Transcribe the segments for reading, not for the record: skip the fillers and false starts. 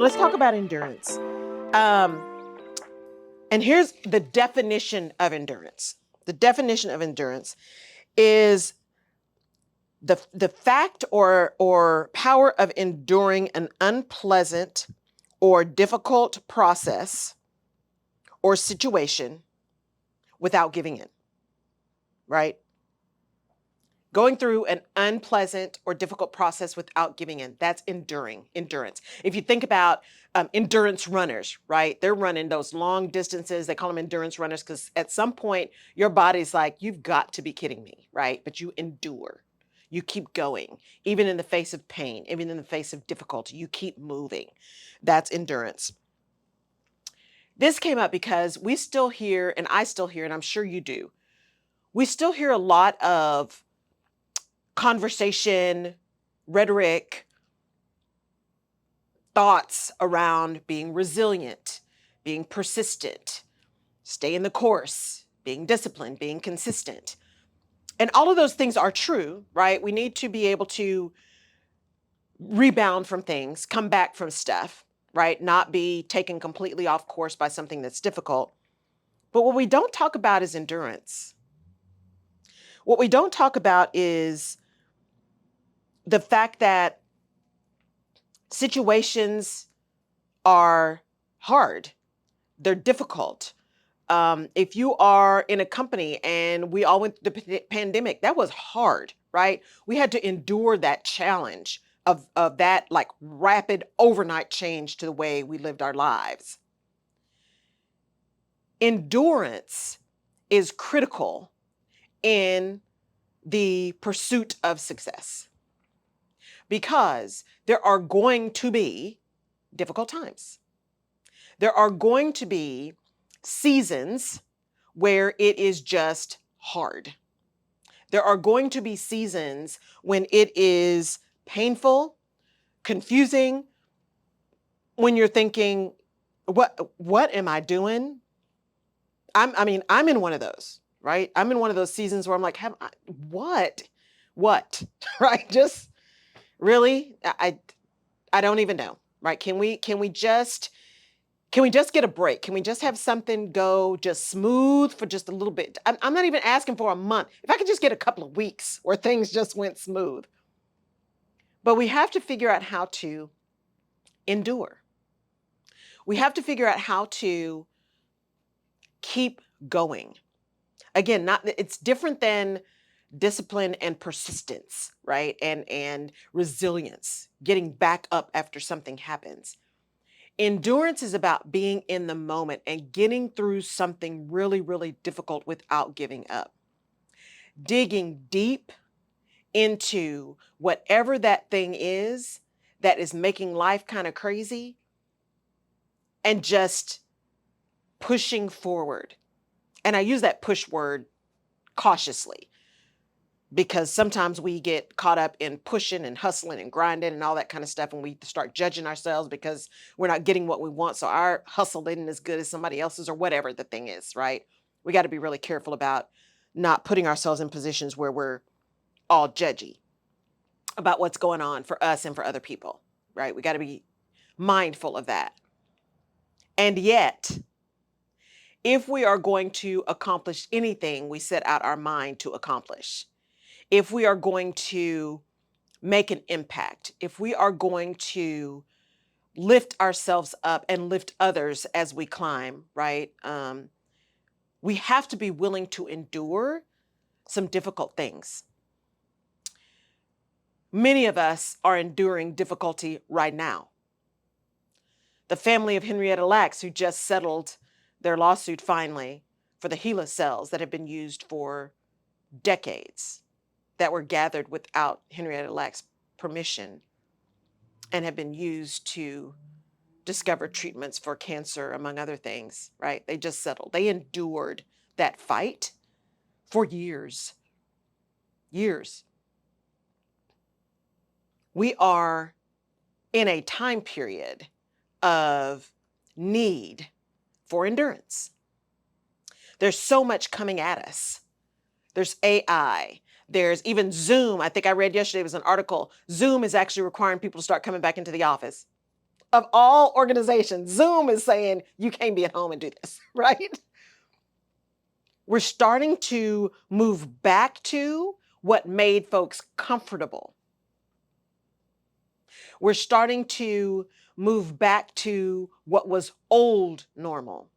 let's talk about endurance. Um, and here's the definition of endurance. The definition of endurance is the fact or power of enduring an unpleasant or difficult process or situation without giving in, right? Going through an unpleasant or difficult process without giving in. That's endurance. If you think about endurance runners, right? They're running those long distances. They call them endurance runners because at some point your body's like, you've got to be kidding me, right? But you endure. You keep going, even in the face of pain, even in the face of difficulty. You keep moving. That's endurance. This came up because we still hear, and I still hear, and I'm sure you do, we still hear a lot of conversation, rhetoric, thoughts around being resilient, being persistent, stay in the course, being disciplined, being consistent. And all of those things are true, right? We need to be able to rebound from things, come back from stuff, right? Not be taken completely off course by something that's difficult. But what we don't talk about is endurance. What we don't talk about is the fact that situations are hard, they're difficult. If you are in a company, and we all went through the pandemic, that was hard, right? We had to endure that challenge of that like rapid overnight change to the way we lived our lives. Endurance is critical in the pursuit of success because there are going to be difficult times. There are going to be seasons where it is just hard. There are going to be seasons when it is painful, confusing, when you're thinking, what am I doing? I'm in one of those, right? I'm in one of those seasons where I'm like, what? What? Right? Just really? I don't even know, right? Can we just get a break? Can we just have something go just smooth for just a little bit? I'm not even asking for a month. If I could just get a couple of weeks where things just went smooth. But we have to figure out how to endure. We have to figure out how to keep going. Again, it's different than discipline and persistence, right? And resilience, getting back up after something happens. Endurance is about being in the moment and getting through something really, really difficult without giving up. Digging deep into whatever that thing is that is making life kind of crazy and just pushing forward. And I use that push word cautiously because sometimes we get caught up in pushing and hustling and grinding and all that kind of stuff, and we start judging ourselves because we're not getting what we want. So our hustle isn't as good as somebody else's or whatever the thing is, right? We got to be really careful about not putting ourselves in positions where we're all judgy about what's going on for us and for other people, right? We got to be mindful of that. And yet, if we are going to accomplish anything we set out our mind to accomplish, if we are going to make an impact, if we are going to lift ourselves up and lift others as we climb, right? We have to be willing to endure some difficult things. Many of us are enduring difficulty right now. The family of Henrietta Lacks, who just settled their lawsuit finally for the HeLa cells that have been used for decades, that were gathered without Henrietta Lacks' permission and have been used to discover treatments for cancer, among other things, right? They just settled. They endured that fight for years. Years. We are in a time period of need for endurance. There's so much coming at us. There's AI. There's even Zoom. I think I read yesterday was an article. Zoom is actually requiring people to start coming back into the office. of all organizations, Zoom is saying you can't be at home and do this, right? We're starting to move back to what made folks comfortable. We're starting to move back to what was old normal.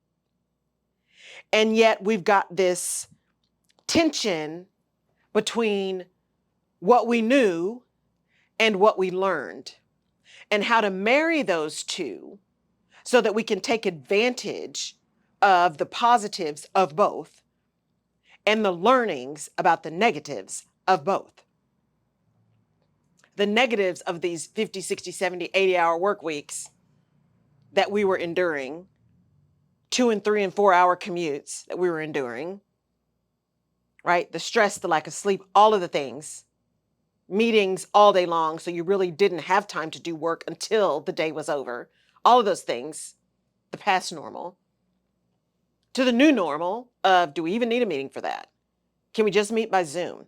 And yet we've got this tension between what we knew and what we learned, and how to marry those two so that we can take advantage of the positives of both and the learnings about the negatives of both. The negatives of these 50, 60, 70, 80-hour work weeks that we were enduring, 2 and 3 and 4 hour commutes that we were enduring, right? The stress, the lack of sleep, all of the things, meetings all day long. So you really didn't have time to do work until the day was over. All of those things, the past normal, to the new normal of, do we even need a meeting for that? Can we just meet by Zoom?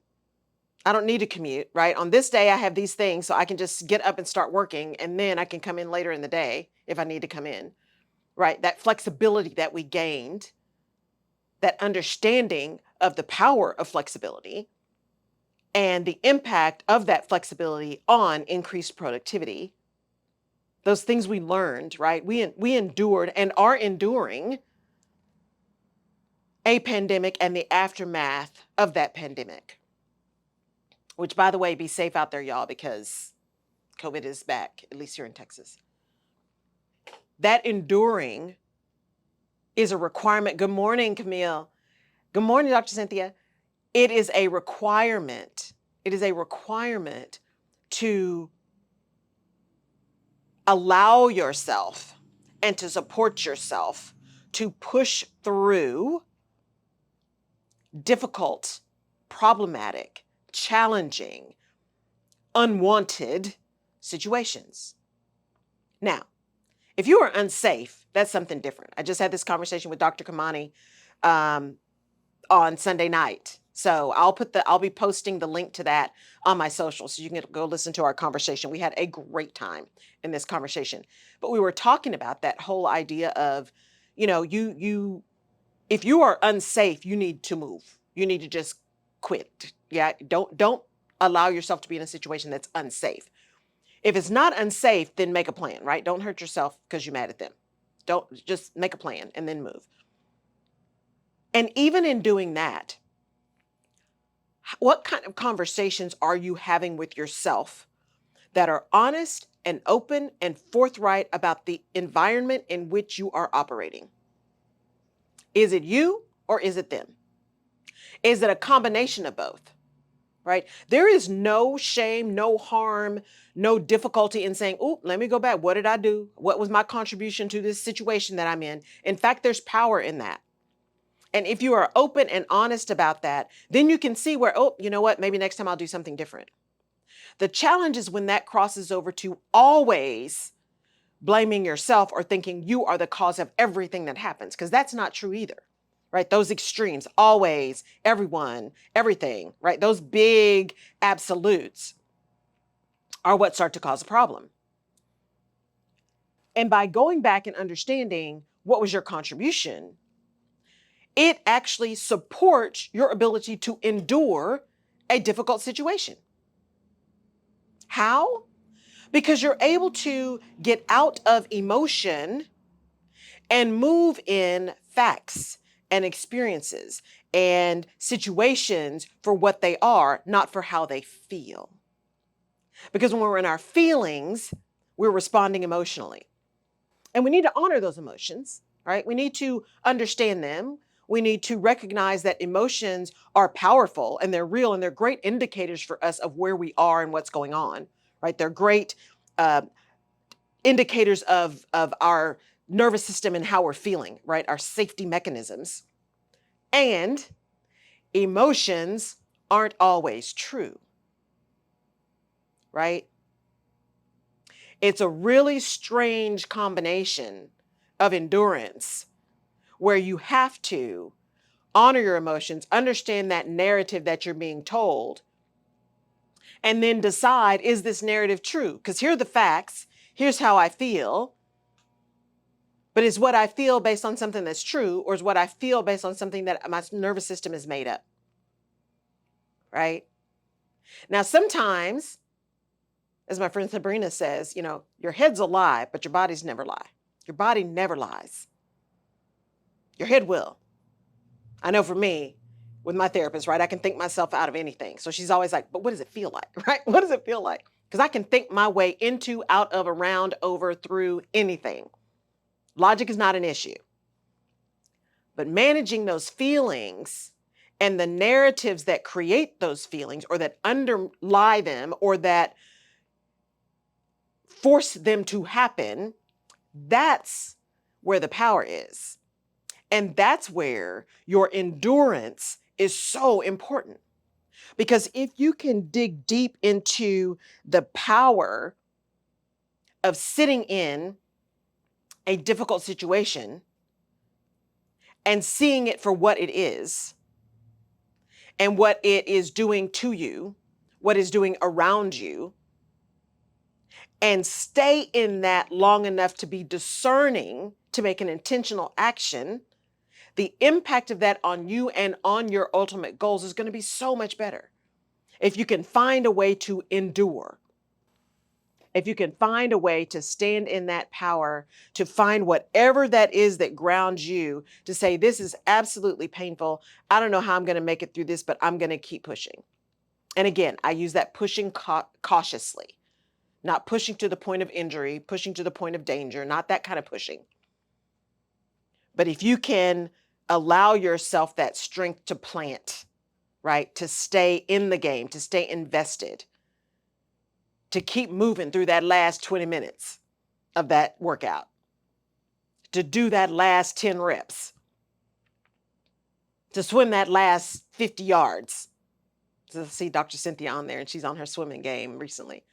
I don't need to commute, right? On this day, I have these things, so I can just get up and start working, and then I can come in later in the day if I need to come in, right? That flexibility that we gained, that understanding of the power of flexibility and the impact of that flexibility on increased productivity. Those things we learned, right? We endured and are enduring a pandemic and the aftermath of that pandemic. Which, by the way, be safe out there, y'all, because COVID is back, at least here in Texas. That enduring is a requirement. Good morning, Camille. Good morning, Dr. Cynthia. It is a requirement. It is a requirement to allow yourself and to support yourself to push through difficult, problematic, challenging, unwanted situations. Now, if you are unsafe, that's something different. I just had this conversation with Dr. Kamani on Sunday night. So I'll be posting the link to that on my social, so you can go listen to our conversation. We had a great time in this conversation, but we were talking about that whole idea of, you if you are unsafe, you need to move. You need to just quit. Yeah, don't allow yourself to be in a situation that's unsafe. If it's not unsafe, then make a plan, right? Don't hurt yourself because you're mad at them. Don't, just make a plan and then move. And even in doing that, what kind of conversations are you having with yourself that are honest and open and forthright about the environment in which you are operating? Is it you or is it them? Is it a combination of both? Right? There is no shame, no harm, no difficulty in saying, oh, let me go back. What did I do? What was my contribution to this situation that I'm in? In fact, there's power in that. And if you are open and honest about that, then you can see where, oh, you know what? Maybe next time I'll do something different. The challenge is when that crosses over to always blaming yourself or thinking you are the cause of everything that happens, because that's not true either. Right? Those extremes, always, everyone, everything, right? Those big absolutes are what start to cause a problem. And by going back and understanding what was your contribution, it actually supports your ability to endure a difficult situation. How? Because you're able to get out of emotion and move in facts and experiences and situations for what they are, not for how they feel. Because when we're in our feelings, we're responding emotionally. And we need to honor those emotions, right? We need to understand them. We need to recognize that emotions are powerful and they're real and they're great indicators for us of where we are and what's going on, right? They're great indicators of our nervous system and how we're feeling, right? Our safety mechanisms. And emotions aren't always true, right? It's a really strange combination of endurance where you have to honor your emotions, understand that narrative that you're being told, and then decide, is this narrative true? Because here are the facts. Here's how I feel. But is what I feel based on something that's true, or is what I feel based on something that my nervous system is made up, right? Now, sometimes, as my friend Sabrina says, your head's a lie, but your body's never lie. Your body never lies. Your head will. I know for me, with my therapist, right, I can think myself out of anything. So she's always like, but what does it feel like, right? What does it feel like? Because I can think my way into, out of, around, over, through anything. Logic is not an issue. But managing those feelings and the narratives that create those feelings or that underlie them or that force them to happen, that's where the power is. And that's where your endurance is so important. Because if you can dig deep into the power of sitting in a difficult situation and seeing it for what it is and what it is doing to you, what it's doing around you, and stay in that long enough to be discerning to make an intentional action, the impact of that on you and on your ultimate goals is going to be so much better. If you can find a way to endure, if you can find a way to stand in that power, to find whatever that is that grounds you, to say, this is absolutely painful. I don't know how I'm going to make it through this, but I'm going to keep pushing. And again, I use that pushing cautiously, not pushing to the point of injury, pushing to the point of danger, not that kind of pushing. But if you can allow yourself that strength to plant, right, to stay in the game, to stay invested, to keep moving through that last 20 minutes of that workout, to do that last 10 reps, to swim that last 50 yards. So see Dr. Cynthia on there, and she's on her swimming game recently.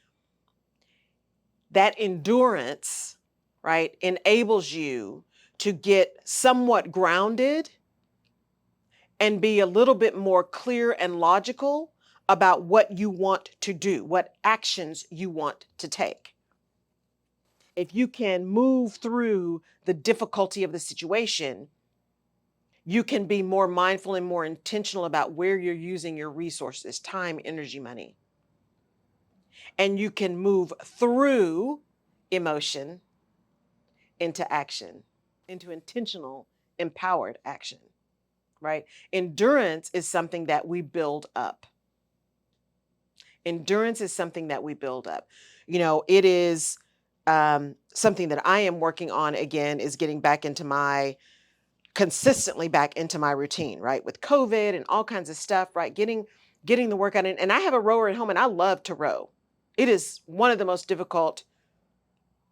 That endurance, right, enables you to get somewhat grounded and be a little bit more clear and logical about what you want to do, what actions you want to take. If you can move through the difficulty of the situation, you can be more mindful and more intentional about where you're using your resources, time, energy, money. And you can move through emotion into action, into intentional, empowered action, right? Endurance is something that we build up. Endurance is something that we build up. It is something that I am working on again, is getting consistently back into my routine, right? With COVID and all kinds of stuff, right? Getting the workout in. And I have a rower at home and I love to row. It is one of the most difficult,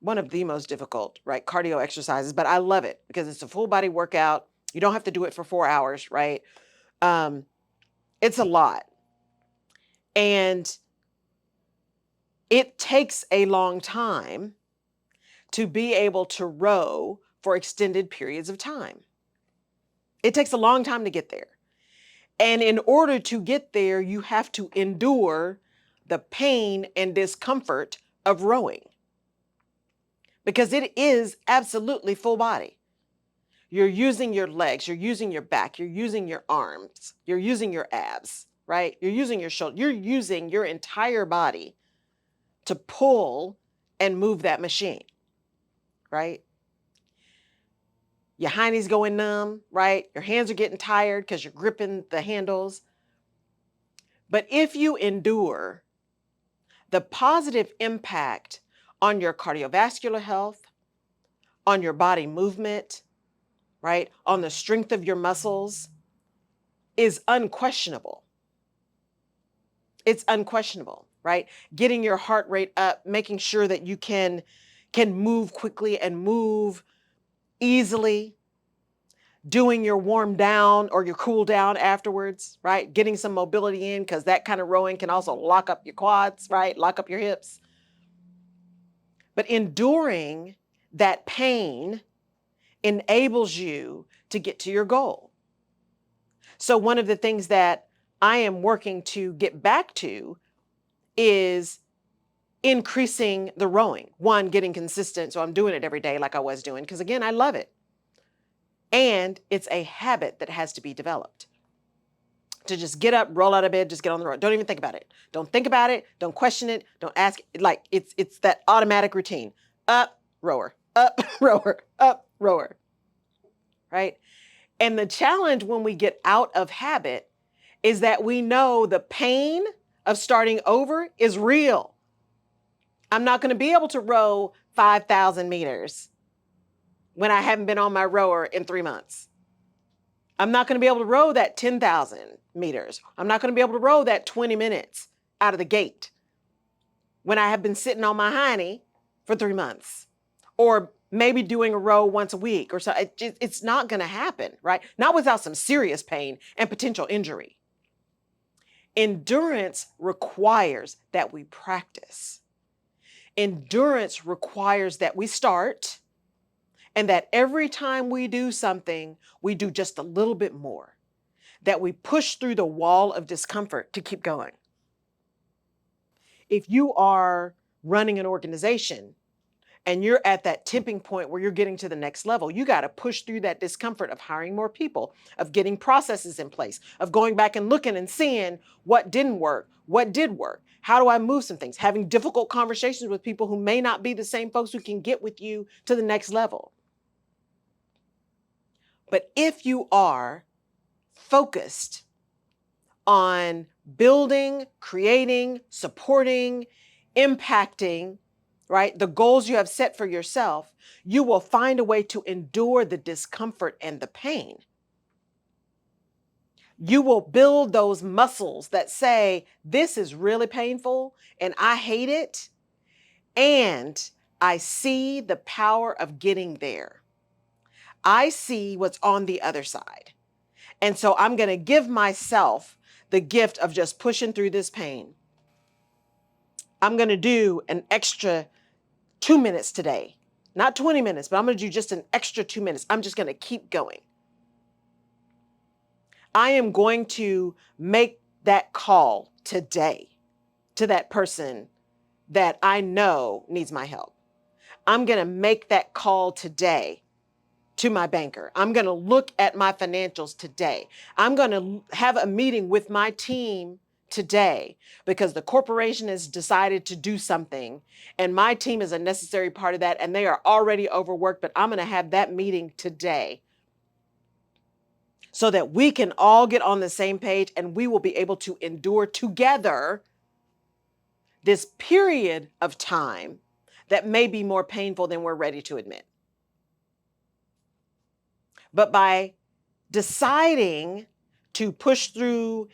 right, cardio exercises, but I love it because it's a full body workout. You don't have to do it for 4 hours, right? It's a lot. And it takes a long time to be able to row for extended periods of time. It takes a long time to get there. And in order to get there, you have to endure the pain and discomfort of rowing, because it is absolutely full body. You're using your legs, you're using your back, you're using your arms, you're using your abs, right? You're using your shoulder, you're using your entire body to pull and move that machine, right? Your hiney's going numb, right? Your hands are getting tired because you're gripping the handles. But if you endure, the positive impact on your cardiovascular health, on your body movement, right, on the strength of your muscles is unquestionable. It's unquestionable, right? Getting your heart rate up, making sure that you can move quickly and move easily, doing your warm down or your cool down afterwards, right? Getting some mobility in, because that kind of rowing can also lock up your quads, right? Lock up your hips. But enduring that pain enables you to get to your goal. So one of the things that I am working to get back to is increasing the rowing. One, getting consistent, so I'm doing it every day like I was doing, because again, I love it. And it's a habit that has to be developed. To just get up, roll out of bed, just get on the road. Don't even think about it. Don't think about it. Don't question it. Don't ask. Like it's that automatic routine. Up, rower, up, rower, up, rower. Right? And the challenge when we get out of habit is that we know the pain of starting over is real. I'm not going to be able to row 5,000 meters when I haven't been on my rower in 3 months. I'm not going to be able to row that 10,000 meters. I'm not going to be able to row that 20 minutes out of the gate when I have been sitting on my hiney for 3 months, or maybe doing a row once a week or so. It's not going to happen, right? Not without some serious pain and potential injury. Endurance requires that we practice. Endurance requires that we start, and that every time we do something, we do just a little bit more, that we push through the wall of discomfort to keep going. If you are running an organization and you're at that tipping point where you're getting to the next level, you got to push through that discomfort of hiring more people, of getting processes in place, of going back and looking and seeing what didn't work, what did work. How do I move some things? Having difficult conversations with people who may not be the same folks who can get with you to the next level. But if you are focused on building, creating, supporting, impacting, right, the goals you have set for yourself, you will find a way to endure the discomfort and the pain. You will build those muscles that say, this is really painful and I hate it, and I see the power of getting there. I see what's on the other side. And so I'm going to give myself the gift of just pushing through this pain. I'm going to do an extra 2 minutes today, not 20 minutes, but I'm going to do just an extra 2 minutes. I'm just going to keep going. I am going to make that call today to that person that I know needs my help. I'm going to make that call today to my banker. I'm going to look at my financials today. I'm going to have a meeting with my team today because the corporation has decided to do something and my team is a necessary part of that and they are already overworked, but I'm going to have that meeting today so that we can all get on the same page and we will be able to endure together this period of time that may be more painful than we're ready to admit. But by deciding to push through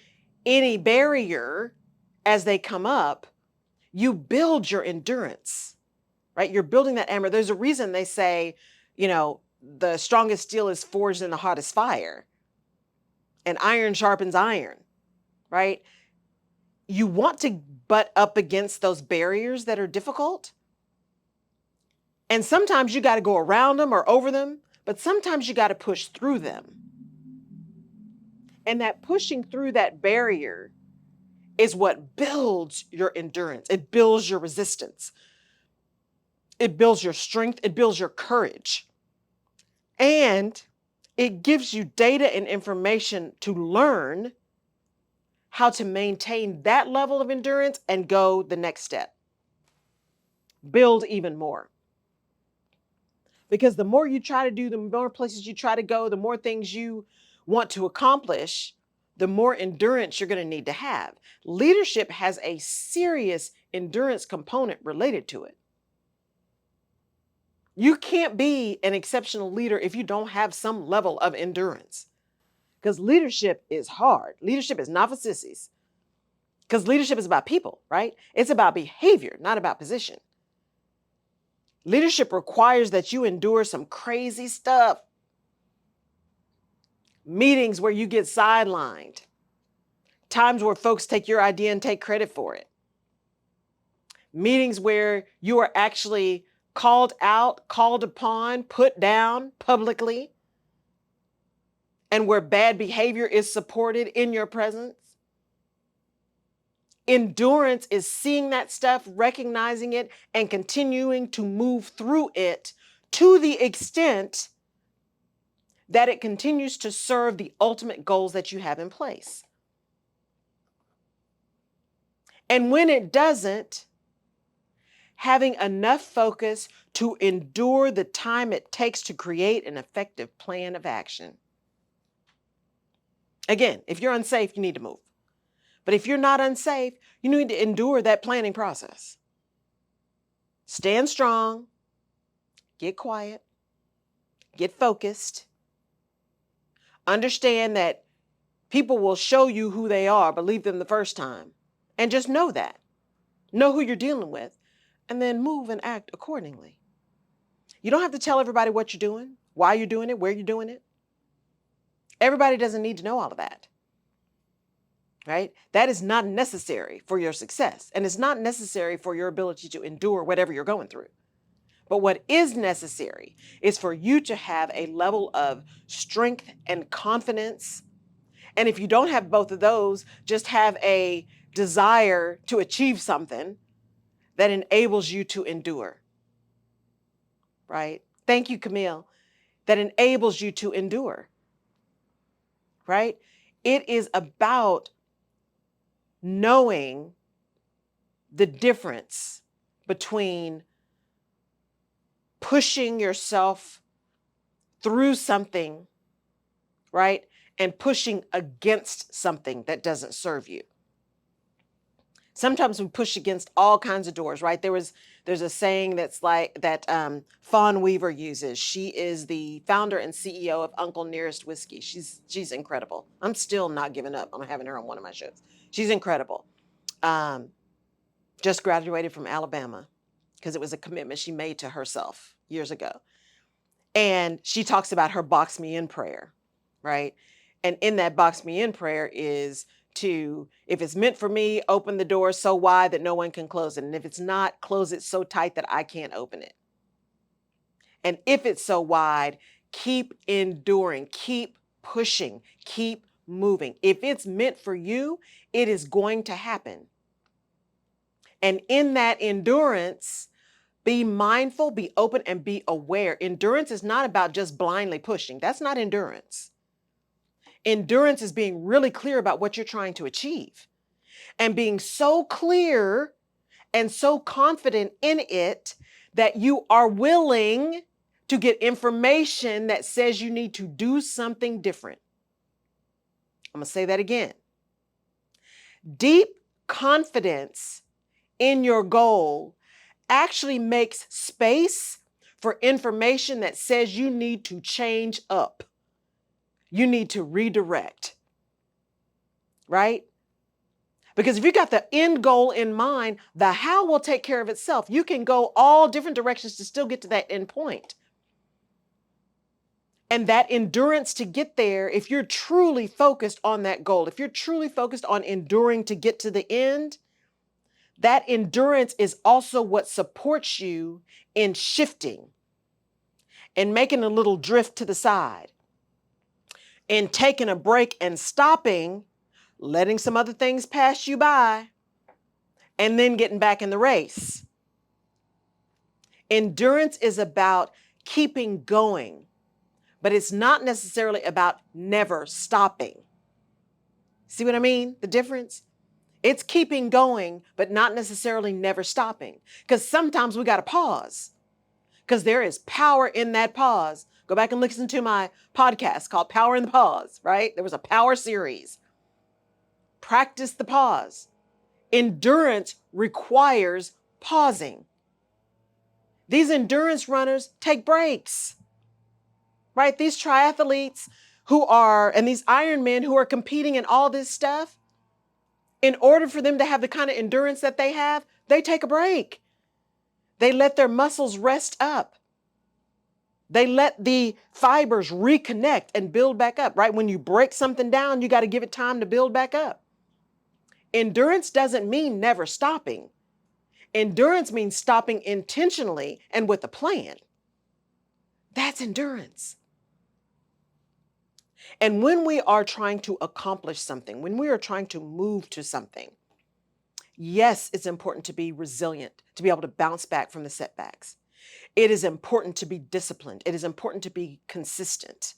any barrier as they come up, you build your endurance, right? You're building that armor. There's a reason they say, the strongest steel is forged in the hottest fire, and iron sharpens iron, right? You want to butt up against those barriers that are difficult. And sometimes you got to go around them or over them, but sometimes you got to push through them. And that pushing through that barrier is what builds your endurance. It builds your resistance. It builds your strength. It builds your courage. And it gives you data and information to learn how to maintain that level of endurance and go the next step. Build even more. Because the more you try to do, the more places you try to go, the more things you want to accomplish, the more endurance you're going to need to have. Leadership has a serious endurance component related to it. You can't be an exceptional leader if you don't have some level of endurance. Because leadership is hard. Leadership is not for sissies. Because leadership is about people, right? It's about behavior, not about position. Leadership requires that you endure some crazy stuff. Meetings where you get sidelined. Times where folks take your idea and take credit for it. Meetings where you are actually called out, called upon, put down publicly, and where bad behavior is supported in your presence. Endurance is seeing that stuff, recognizing it, and continuing to move through it to the extent that it continues to serve the ultimate goals that you have in place. And when it doesn't, having enough focus to endure the time it takes to create an effective plan of action. Again, if you're unsafe, you need to move. But if you're not unsafe, you need to endure that planning process. Stand strong, get quiet, get focused. Understand that people will show you who they are, believe them the first time. And just know that. Know who you're dealing with, and then move and act accordingly. You don't have to tell everybody what you're doing, why you're doing it, where you're doing it. Everybody doesn't need to know all of that. Right? That is not necessary for your success, and it's not necessary for your ability to endure whatever you're going through. But what is necessary is for you to have a level of strength and confidence. And if you don't have both of those, just have a desire to achieve something that enables you to endure. Right? Thank you, Camille. That enables you to endure. Right? It is about knowing the difference between pushing yourself through something, right, and pushing against something that doesn't serve you. Sometimes we push against all kinds of doors, right? There's a saying that's like that Fawn Weaver uses. She is the founder and CEO of Uncle Nearest Whiskey. She's incredible. I'm still not giving up on having her on one of my shows. She's incredible. Just graduated from Alabama because it was a commitment she made to herself years ago. And she talks about her box me in prayer, right? And in that box me in prayer is to, if it's meant for me, open the door so wide that no one can close it. And if it's not, close it so tight that I can't open it. And if it's so wide, keep enduring, keep pushing, keep moving. If it's meant for you, it is going to happen. And in that endurance, be mindful, be open, and be aware. Endurance is not about just blindly pushing. That's not endurance. Endurance is being really clear about what you're trying to achieve and being so clear and so confident in it that you are willing to get information that says you need to do something different. I'm going to say that again. Deep confidence in your goal actually makes space for information that says you need to change up. You need to redirect, right? Because if you got the end goal in mind, the how will take care of itself. You can go all different directions to still get to that end point. And that endurance to get there, if you're truly focused on that goal, if you're truly focused on enduring to get to the end, that endurance is also what supports you in shifting and making a little drift to the side and taking a break and stopping, letting some other things pass you by, and then getting back in the race. Endurance is about keeping going, but it's not necessarily about never stopping. See what I mean? The difference? It's keeping going, but not necessarily never stopping. Because sometimes we got to pause. Because there is power in that pause. Go back and listen to my podcast called Power in the Pause, right? There was a power series. Practice the pause. Endurance requires pausing. These endurance runners take breaks, right? These triathletes and these Ironmen who are competing in all this stuff, in order for them to have the kind of endurance that they have, they take a break. They let their muscles rest up. They let the fibers reconnect and build back up, right? When you break something down, you got to give it time to build back up. Endurance doesn't mean never stopping. Endurance means stopping intentionally and with a plan. That's endurance. And when we are trying to accomplish something, when we are trying to move to something, Yes, it's important to be resilient, to be able to bounce back from the setbacks. It is important to be disciplined. It is important to be consistent.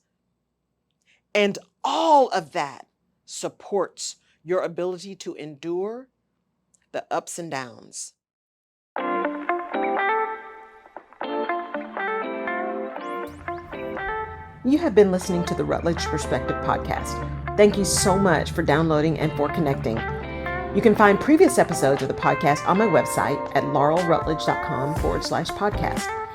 And all of that supports your ability to endure the ups and downs. You have been listening to the Rutledge Perspective podcast. Thank you so much for downloading and for connecting. You can find previous episodes of the podcast on my website at laurelrutledge.com/podcast.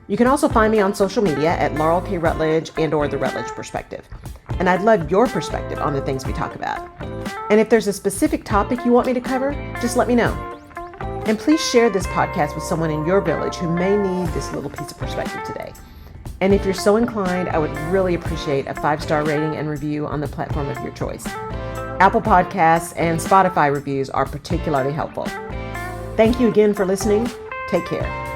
You can also find me on social media at Laurel K. Rutledge and/or The Rutledge Perspective. And I'd love your perspective on the things we talk about. And if there's a specific topic you want me to cover, just let me know. And please share this podcast with someone in your village who may need this little piece of perspective today. And if you're so inclined, I would really appreciate a 5-star rating and review on the platform of your choice. Apple Podcasts and Spotify reviews are particularly helpful. Thank you again for listening. Take care.